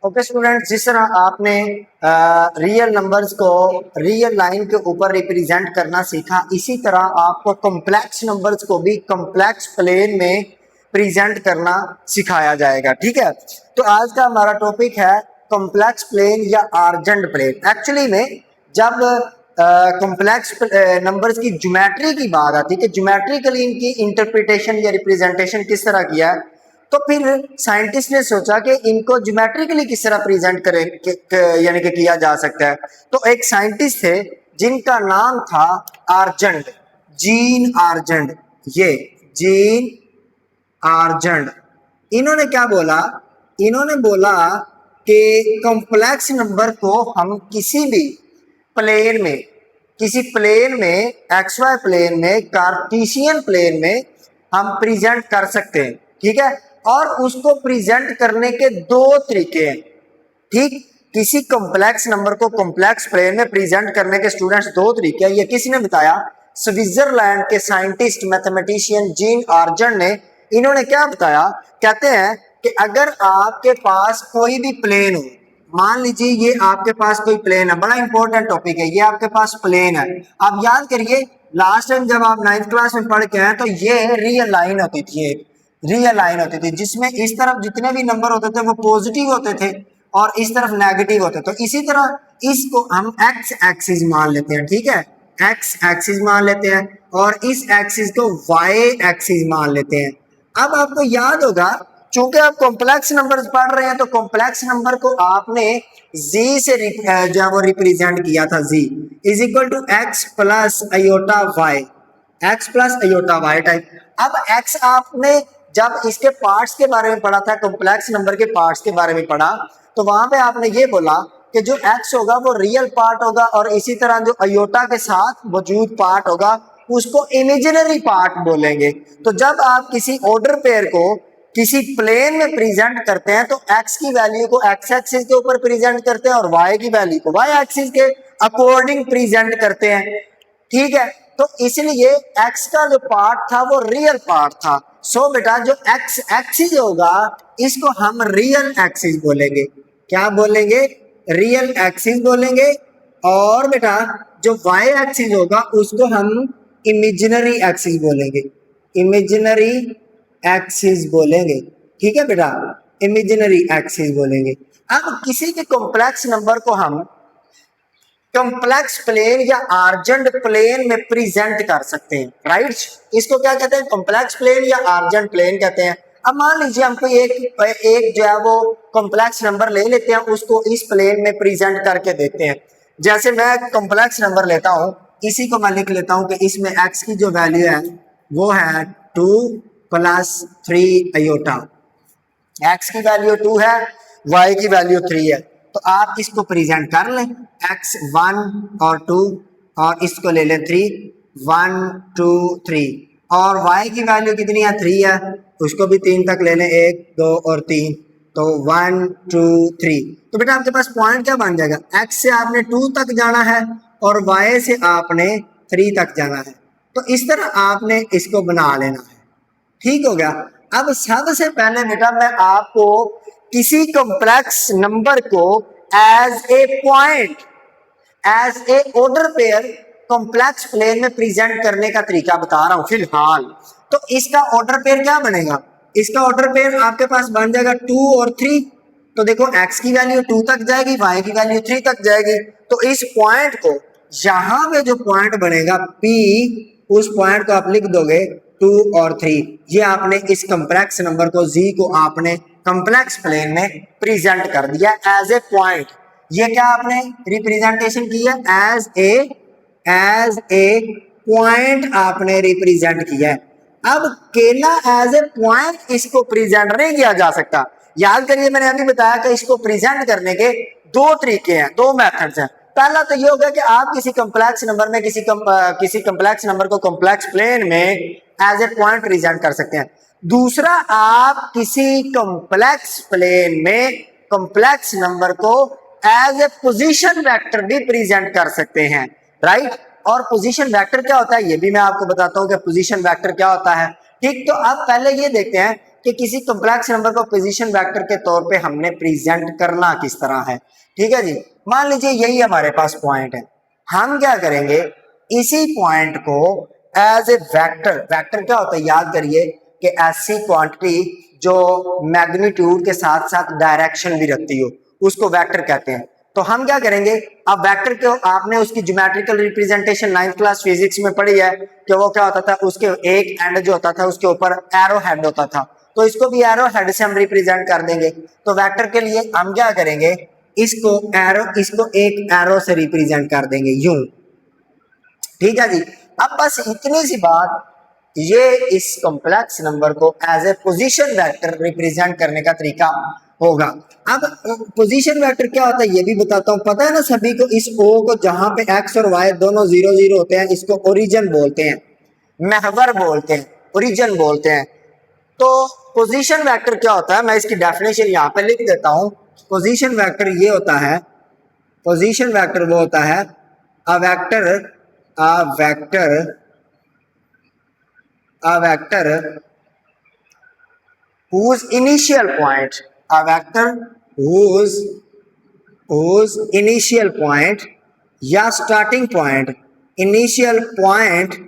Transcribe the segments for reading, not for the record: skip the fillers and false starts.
Okay student, जिस तरह आपने रियल नंबर्स को रियल लाइन के ऊपर रिप्रेजेंट करना सीखा, इसी तरह आपको कॉम्प्लेक्स नंबर्स को भी कॉम्प्लेक्स प्लेन में प्रेजेंट करना सिखाया जाएगा। ठीक है, तो आज का हमारा टॉपिक है कॉम्प्लेक्स प्लेन या आर्जेंट प्लेन। एक्चुअली में जब कॉम्प्लेक्स नंबर्स की ज्योमेट्री की बात आती है कि ज्योमेट्रिकली इनकी इंटरप्रिटेशन या रिप्रेजेंटेशन किस तरह किया है, तो फिर साइंटिस्ट ने सोचा कि इनको ज्योमेट्रिकली किस तरह प्रेजेंट करें यानी कि किया जा सकता है। तो एक साइंटिस्ट थे जिनका नाम था आर्जेंट, जीन आर्जेंट। ये जीन आर्जेंट, इन्होंने क्या बोला? इन्होंने बोला कि कॉम्प्लेक्स नंबर को हम किसी भी प्लेन में, किसी प्लेन में, एक्स वाई प्लेन में, कार्टेशियन प्लेन में हम प्रेजेंट कर सकते हैं। ठीक है, और उसको प्रेजेंट करने के दो तरीके हैं। ठीक, किसी कॉम्प्लेक्स नंबर को कॉम्प्लेक्स प्लेन में प्रेजेंट करने के स्टूडेंट्स दो तरीके हैं। ये किसने बताया? स्विट्जरलैंड के साइंटिस्ट मैथमेटिशियन जीन आर्जेंट ने। इन्होंने क्या बताया? कहते हैं कि अगर आपके पास कोई भी प्लेन हो, मान लीजिए ये आपके पास कोई प्लेन है, बड़ा इंपॉर्टेंट टॉपिक है, ये आपके पास प्लेन है। आप याद करिए लास्ट टाइम जब आप 9th क्लास में पढ़ के आए तो ये रियल लाइन होती थी, एक रियल लाइन होती थी जिसमें इस तरफ जितने भी नंबर होते थे वो पॉजिटिव होते थे और इस तरफ नेगेटिव होते। तो इसी तरह इसको हम एक्स एक्सिस मान लेते हैं। ठीक है, एक्स एक्सिस मान लेते हैं और इस एक्सिस को वाई एक्सिस मान लेते हैं। अब आपको याद होगा, चूंकि आप कॉम्प्लेक्स नंबर पढ़ रहे हैं तो कॉम्प्लेक्स नंबर को आपने z से जो है वो रिप्रेजेंट किया था। z is equal to x plus iota y, x plus iota y type. अब x आपने जब इसके पार्ट्स के बारे में पढ़ा था, कॉम्प्लेक्स नंबर के पार्ट्स के बारे में पढ़ा, तो वहां पे आपने ये बोला कि जो x होगा वो रियल पार्ट होगा और इसी तरह जो अयोटा के साथ मौजूद पार्ट होगा उसको इमेजिनरी पार्ट बोलेंगे। तो जब आप किसी ऑर्डर पेयर को किसी प्लेन में प्रेजेंट करते हैं तो x की वैल्यू को x एक्सिस के ऊपर प्रेजेंट करते हैं और y की वैल्यू को y एक्सिस के अकॉर्डिंग प्रेजेंट करते हैं। ठीक है, तो इसलिए x का जो पार्ट था वो रियल पार्ट था। सो बेटा जो x एक्सिस होगा इसको हम रियल एक्सिस बोलेंगे। क्या बोलेंगे? रियल एक्सिस बोलेंगे। और बेटा जो y एक्सिस होगा उसको हम इमेजिनरी एक्सिस बोलेंगे, इमेजिनरी एक्सिस बोलेंगे। ठीक है बेटा, इमेजिनरी एक्सिस बोलेंगे। अब किसी के कॉम्प्लेक्स नंबर को हम कॉम्प्लेक्स प्लेन या आर्जेंट प्लेन में प्रेजेंट कर सकते हैं, राइट? इसको क्या कहते हैं? कॉम्प्लेक्स प्लेन या आर्जेंट प्लेन कहते हैं। अब मान लीजिए हमको एक जो है वो कॉम्प्लेक्स नंबर ले लेते हैं, उसको इस प्लेन में प्रेजेंट करके देखते हैं। जैसे मैं कॉम्प्लेक्स नंबर लेता हूं, इसी को मैं लिख लेता हूं कि इसमें x की जो वैल्यू है वो है 2 प्लस 3 अयोटा। x की वैल्यू 2 है, y की वैल्यू 3 है। तो आप इसको प्रेजेंट कर लें, x 1 और 2, और इसको ले लें 3, 1 2 3, और y की वैल्यू कितनी है? 3 है, उसको भी 3 तक ले लें, 1 2 और 3, तो 1 2 3। तो बेटा आपके पास पॉइंट क्या बन जाएगा? x से आपने 2 तक जाना है और y से आपने 3 तक जाना है। तो इस तरह आपने इसको बना लेना है। ठीक हो गया। अब सबसे पहले बेटा मैं आपको किसी कॉम्प्लेक्स नंबर को as a point, as a order pair complex plane में प्रेजेंट करने का तरीका बता रहा हूं फिलहाल। तो इसका ऑर्डर पेयर क्या बनेगा? इसका ऑर्डर पेयर आपके पास बन जाएगा 2 और 3। तो देखो x की वैल्यू 2 तक जाएगी, y की वैल्यू 3 तक जाएगी। तो इस पॉइंट को, यहां पे जो पॉइंट बनेगा P, उस पॉइंट को आप लिख दोगे 2 और 3। ये आपने इस कॉम्प्लेक्स नंबर को z को आपने कॉम्प्लेक्स प्लेन में प्रेजेंट कर दिया एज ए पॉइंट। ये क्या आपने रिप्रेजेंटेशन की है? एज ए पॉइंट आपने रिप्रेजेंट किया है। अब केला एज ए पॉइंट इसको प्रेजेंट नहीं किया जा सकता। याद करिए मैंने अभी बताया कि इसको प्रेजेंट करने के दो तरीके हैं, दो मेथड्स हैं। पहला तो ये होगा कि आप किसी कॉम्प्लेक्स नंबर में किसी कॉम्प्लेक्स नंबर को कॉम्प्लेक्स प्लेन में एज ए पॉइंट प्रेजेंट कर सकते हैं। दूसरा, आप किसी कॉम्प्लेक्स प्लेन में कॉम्प्लेक्स नंबर को एज ए पोजीशन वेक्टर भी प्रेजेंट कर सकते हैं, राइट? और पोजीशन वेक्टर क्या होता है ये भी मैं आपको बताता हूं कि पोजीशन वेक्टर क्या होता है। ठीक, तो अब पहले ये देखते हैं कि किसी कॉम्प्लेक्स नंबर को पोजीशन वेक्टर के तौर पे हमने प्रेजेंट करना किस तरह है। ठीक है जी, मान लीजिए यही हमारे पास पॉइंट है, हम क्या करेंगे, इसी पॉइंट को एज ए वेक्टर, वेक्टर क्या होता है याद करिए कि ऐसी क्वांटिटी जो मैग्नीट्यूड के साथ साथ डायरेक्शन भी रखती हो उसको वेक्टर कहते हैं। तो हम क्या करेंगे, अब वेक्टर को आपने उसकी geometrical representation 9th class physics में पढ़ी है कि वो क्या होता था, उसके एक एंड जो होता था उसके ऊपर एरो हेड होता था, तो इसको भी एरो हेड से हम रिप्रेजेंट कर देंगे। तो वेक्टर के लिए हम क्या करेंगे, इसको एक एरो से रिप्रेजेंट कर देंगे यूं। ठीक है जी, अब बस इतनी सी बात, ये इस कॉम्प्लेक्स नंबर को as a position vector represent करने का तरीका होगा। अब पोजीशन वेक्टर क्या होता है ये भी बताता हूं, पता है ना सभी को, इस ओ को जहां पे एक्स और वाई दोनों 0 0 होते हैं इसको ओरिजिन बोलते हैं, महवर बोलते हैं, ओरिजिन बोलते हैं। तो पोजीशन वेक्टर क्या होता है, मैं इसकी डेफिनेशन यहां पे लिख देता हूं। पोजीशन वेक्टर ये होता है, पोजीशन वेक्टर वो होता है a vector whose initial point, a vector whose initial point या starting point, initial point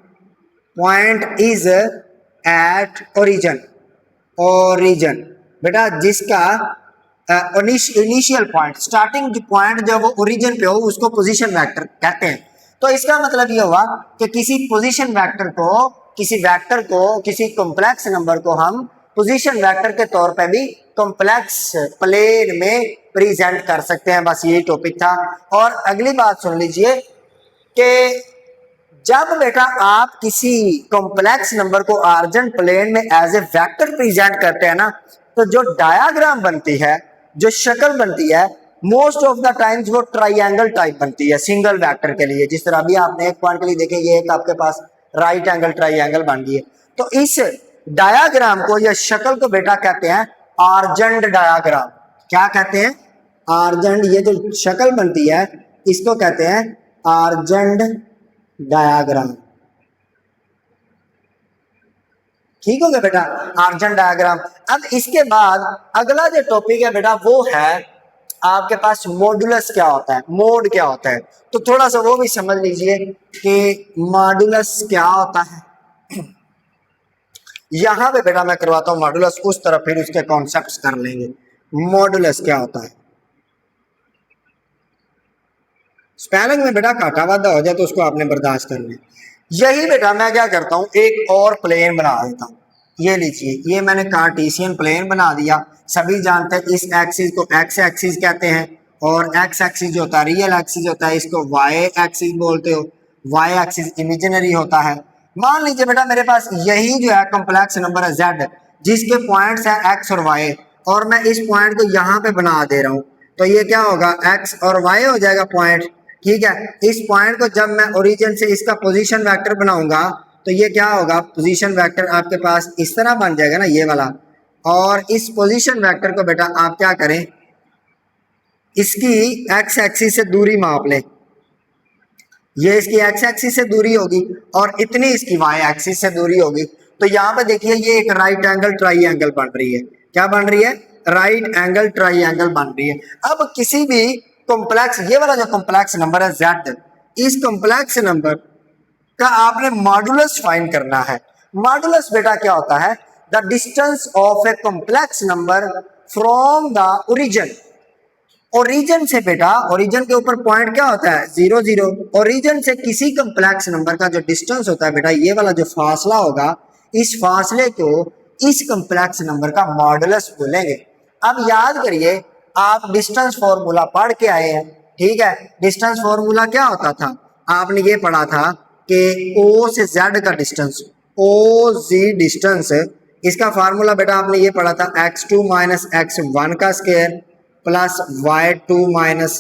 is at origin बेटा, जिसका इनिशियल पॉइंट, स्टार्टिंग पॉइंट जब वो ओरिजिन पे हो उसको पोजीशन वेक्टर कहते हैं। तो इसका मतलब ये हुआ कि किसी पोजीशन वेक्टर को, किसी कॉम्प्लेक्स नंबर को हम पोजीशन वेक्टर के तौर पे भी कॉम्प्लेक्स प्लेन में प्रेजेंट कर सकते हैं। बस यही टॉपिक था। और अगली बात सुन लीजिए कि जब बेटा आप किसी कॉम्प्लेक्स नंबर को आर्जेंट प्लेन में एज ए वेक्टर प्रेजेंट करते हैं ना, तो जो डायग्राम बनती है, जो शक्ल बनती है, मोस्ट ऑफ द टाइम्स वो ट्राइंगल टाइप बनती है सिंगल वेक्टर के लिए। जिस तरह अभी आपने एक पॉइंट के लिए देखें, ये एक आपके पास राइट एंगल ट्राइंगल बन गई है। तो इस डायग्राम को या शक्ल को बेटा कहते हैं आर्जेंट डायग्राम। क्या कहते हैं? आर्जेंट। ये जो शक्ल बनती है इसको कहते हैं आर्जेंट डायग्राम। ठीक हो गया बेटा, आर्जेंट डायग्राम। अब इसके बाद अगला जो टॉपिक है बेटा वो है आपके पास मॉडुलस क्या होता है, मोड क्या होता है। तो थोड़ा सा वो भी समझ लीजिए कि मॉडुलस क्या होता है। यहां पे बेटा मैं करवाता हूं मॉडुलस, उस तरफ फिर उसके कॉन्सेप्ट्स कर लेंगे। मॉडुलस क्या होता है, स्पेलिंग में बेटा काटा वादा हो जाए तो उसको आपने बर्दाश्त करना है। यही बेटा मैं क्या करता हूं, एक और प्लेन बना देता हूं। ये लीजिए, ये मैंने कार्टेशियन प्लेन बना दिया। सभी जानते हैं इस एक्सिस को एक्स एक्सिस कहते हैं, और एक्स एक्सिस जो होता है रियल एक्सिस होता है, इसको वाई एक्सिस बोलते हो। वाई एक्सिस इमेजिनरी होता है। मान लीजिए बेटा मेरे पास यही जो है कॉम्प्लेक्स नंबर है जेड, जिसके पॉइंट्स है एक्स और वाई, और मैं इस पॉइंट को यहाँ पे बना दे रहा हूँ। तो ये क्या होगा, एक्स और वाई हो जाएगा पॉइंट। ठीक है, इस पॉइंट को जब मैं ओरिजिन से इसका पोजीशन वेक्टर बनाऊंगा तो ये क्या होगा, पोजीशन वेक्टर आपके पास इस तरह बन जाएगा ना, ये वाला। और इस पोजीशन वेक्टर को बेटा आप क्या करें, इसकी एक्स एक्सिस से दूरी माप लें। ये इसकी एक्स एक्सिस से दूरी होगी और इतनी इसकी वाई एक्सिस से दूरी होगी। तो यहाँ पे देखिए ये एक राइट एंगल ट्राइंगल बन रही है। क्या बन रही है? राइट एंगल ट्राइंगल बन रही है। अब किसी भी कॉम्प्लेक्स, ये वाला जो कॉम्प्लेक्स नंबर है जेड, इस कॉम्प्लेक्स नंबर का आपने मॉडुलस फाइंड करना है। मॉडुलस बेटा क्या होता है, the distance of a complex number from the origin. Origin से बेटा, ओरिजिन के ऊपर पॉइंट क्या होता है 0 0। ओरिजिन से किसी कॉम्प्लेक्स नंबर का जो डिस्टेंस होता है बेटा, ये वाला जो फासला होगा, इस फासले को इस कॉम्प्लेक्स नंबर का मॉडुलस बोलेंगे। अब याद करिए, आप डिस्टेंस फॉर्मूला पढ़ के आए हैं। ठीक है, डिस्टेंस फॉर्मूला क्या होता था, आपने ये पढ़ा था कि ओ से जेड का डिस्टेंस, ओ जी डिस्टेंस, इसका फार्मूला बेटा आपने ये पढ़ा था x2 माइनस x1 का square plus y2 minus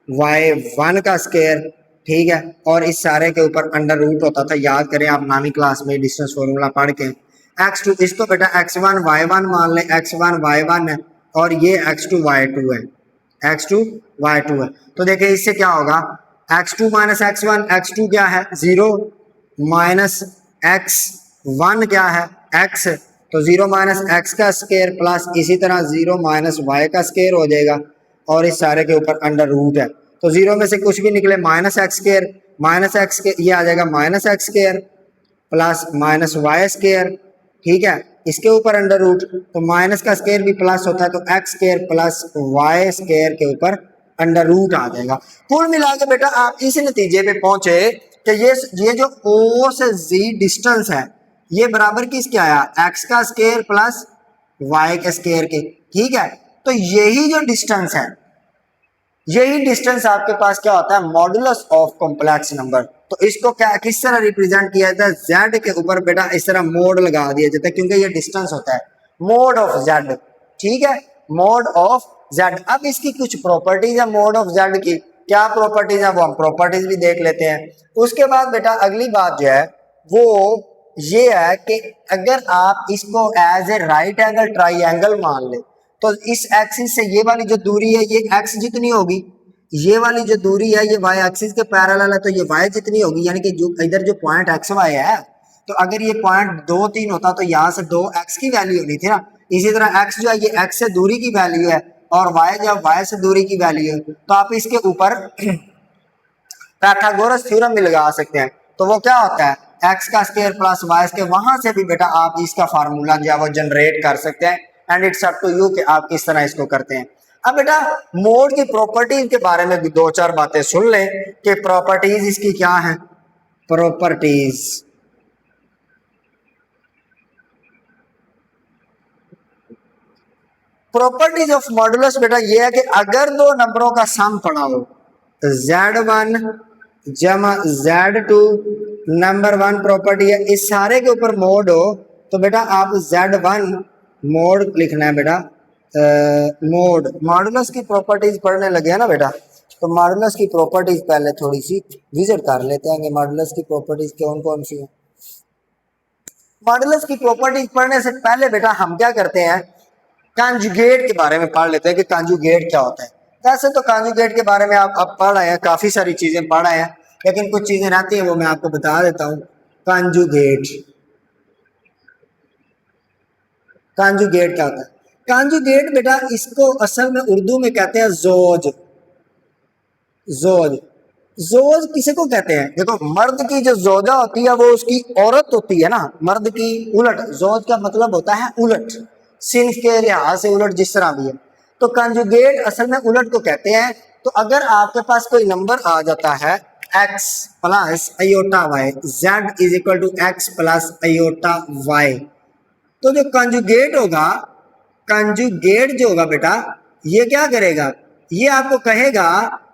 y1 का स्क्वायर। ठीक है, और इस सारे के ऊपर अंडर रूट होता था। याद करें आप नामी क्लास में डिस्टेंस फॉर्मूला पढ़ के। x2 इसको बेटा x1 y1 मान लें, x1 y1 है और ये x2 y2 है, x2 y2 है। तो देखिए इससे क्या होगा, x2 माइनस x1, x2 क्या है 0 माइनस x1 क्या है x, तो 0 माइनस एक्स का स्क्वायर प्लस इसी तरह 0 माइनस वाई का स्क्वायर हो जाएगा और इस सारे के ऊपर अंडर रूट है। तो 0 में से कुछ भी निकले minus x square, minus x के ये आ जाएगा minus x square plus minus y square, ठीक है, इसके ऊपर अंडर रूट। तो माइनस का स्क्वायर भी प्लस होता है तो x square plus y square के ऊपर अंडर रूट आ जाएगा। कुल मिला के बेटा आप इस नतीजे पे पहुंचे कि ये जो ओ से जी डिस्टेंस है ये बराबर किसके आया, एक्स का स्क्वायर प्लस वाई के स्क्वायर के, ठीक है। तो यही जो डिस्टेंस है, यही डिस्टेंस आपके पास क्या होता है, मॉडुलस ऑफ कॉम्प्लेक्स नंबर। तो इसको क्या किस तरह रिप्रेजेंट किया जाता है, जेड के ऊपर बेटा इस तरह मोड लगा दिया जाता है क्योंकि ये डिस्टेंस होता है मोड ऑफ जेड, ठीक है, मोड ऑफ जेड। अब इसकी कुछ प्रॉपर्टीज है मोड ऑफ जेड की, क्या प्रॉपर्टीज है वो हम प्रॉपर्टीज भी देख लेते हैं। उसके बाद बेटा अगली बात जो है वो ये है कि अगर आप इसको as a right angle triangle मान ले तो इस एक्सिस से ये वाली जो दूरी है ये एक्स जितनी होगी, ये वाली जो दूरी है ये वाई एक्सिस के पैरेलल है तो ये वाई जितनी होगी, यानी कि जो इधर जो पॉइंट एक्स वाई है, तो अगर ये पॉइंट 2 3 होता तो यहाँ से 2 एक्स की वैल्यू होनी थी ना। इसी तरह एक्स जो है ये एक्स से दूरी की वैल्यू है और वाई जो वाई से दूरी की वैल्यू है, तो आप इसके ऊपर पाइथागोरस थ्योरम भी लगा सकते हैं। तो वो क्या होता है, एक्स का स्क्वायर प्लस वाई के, वहां से भी बेटा आप इसका फार्मूला जो है वो जनरेट कर सकते हैं and it's up to you कि आप किस तरह इसको करते हैं। अब बेटा मोड की प्रॉपर्टीज के बारे में भी 2-4 बातें सुन लें कि प्रॉपर्टीज इसकी क्या है। प्रॉपर्टीज प्रॉपर्टीज ऑफ मॉडुलस बेटा ये है कि अगर दो नंबरों का सम पड़ा हो तो Z1 जमा Z2 नंबर 1 प्रॉपर्टी है, इस सारे के ऊपर मोड हो तो बेटा आप Z1 मोड लिखना है बेटा। मोड मॉडुलस की प्रॉपर्टीज पढ़ने लगे हैं ना बेटा, तो मॉडुलस की प्रॉपर्टीज पहले थोड़ी सी विजिट कर लेते हैं कि मॉडुलस की प्रॉपर्टीज कौन कौन सी है। मॉडुलस की प्रॉपर्टीज पढ़ने से पहले बेटा हम क्या करते हैं, कॉन्जुगेट के बारे में पढ़ लेते हैं कि कॉन्जुगेट क्या होता है। वैसे तो कॉन्जुगेट के बारे में आप पढ़ रहे हैं, काफी सारी चीजें पढ़ रहे हैं, लेकिन कुछ चीजें रहती हैं वो मैं आपको बता देता हूँ। कॉन्जुगेट, कॉन्जुगेट क्या होता है, कॉन्जुगेट बेटा इसको असल में उर्दू में कहते हैं जोज। जोज जोज किसे को कहते हैं, देखो मर्द की जो जोजा होती है वो उसकी औरत होती है ना, मर्द की उलट। जोज का मतलब होता है उलट, सिंफ के लिहाज से उलट जिस तरह भी है। तो कंजुगेट असल में उलट को कहते हैं। तो अगर आपके पास कोई नंबर आ जाता है x plus iota y, z is equal to x plus iota y, तो जो कंजुगेट होगा, कंजुगेट जो होगा बेटा ये क्या करेगा, ये आपको कहेगा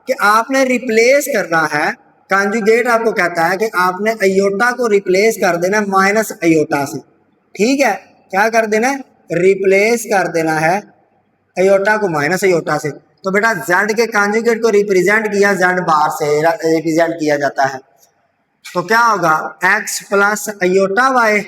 कि आपने रिप्लेस करना है। कंजुगेट आपको कहता है कि आपने अयोटा को रिप्लेस कर देना माइनस अयोटा से, ठीक है, क्या कर देना है, रिप्लेस कर देना है अयोटा को माइनस अयोटा से। तो बेटा z के कंजुगेट को रिप्रेजेंट किया, z बाहर से रिप्रेजेंट किया जाता है, तो क्या होगा x प्लस अयोटा वाई,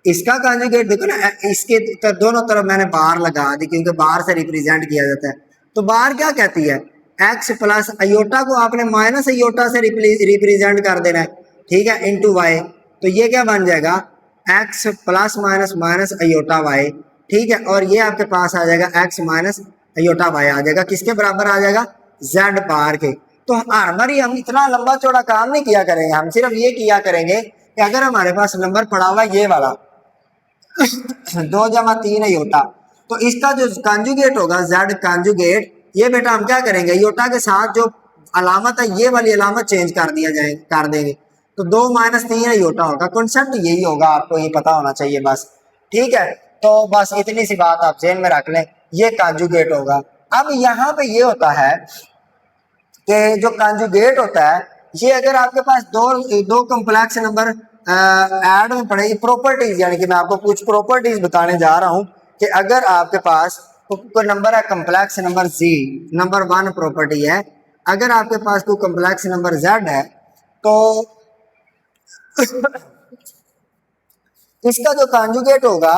इसका कंजुगेट देखो ना, इसके तो दोनों तरफ मैंने बाहर लगा दी क्योंकि बाहर से रिप्रेजेंट किया जाता है। तो बाहर क्या कहती है, x प्लस अयोटा को आपने माइनस अयोटा से रिप्रेजेंट कर देना है, ठीक है, इनटू y। तो ये क्या बन जाएगा, x plus minus minus iota y, ठीक है, और ये आपके पास आ जाएगा x माइनस अयोटा y आ जाएगा, किसके बराबर आ जाएगा, z बार के। तो हर बार हम इतना लंबा चौड़ा काम नहीं किया करेंगे, हम सिर्फ ये किया करेंगे कि अगर हमारे पास नंबर पड़ा हुआ ये वाला 2 जमा 3 अयोटा, तो इसका जो कंजुगेट होगा z कंजुगेट, ये बेटा हम क्या करेंगे, अयोटा के साथ जो अलामत है ये वाली अलामत चेंज कर दिया जाए कर देंगे, तो 2 माइनस 3 अयोटा होगा। कॉन्सेप्ट यही होगा, आपको ये पता होना चाहिए बस, ठीक है। तो बस इतनी सी बात आप ज़हन में रख लें, ये कंजुगेट होगा। अब यहाँ पे ये होता है कि जो कंजुगेट होता है ये अगर आपके पास दो कॉम्प्लेक्स नंबर ऐड में पड़ेगी, प्रॉपर्टीज यानी कि मैं आपको कुछ प्रॉपर्टीज बताने जा रहा हूं कि अगर आपके पास कोई नंबर है complex number z, number 1 property है, अगर आपके पास कोई कॉम्प्लेक्स नंबर z है तो इसका जो कंजुगेट होगा,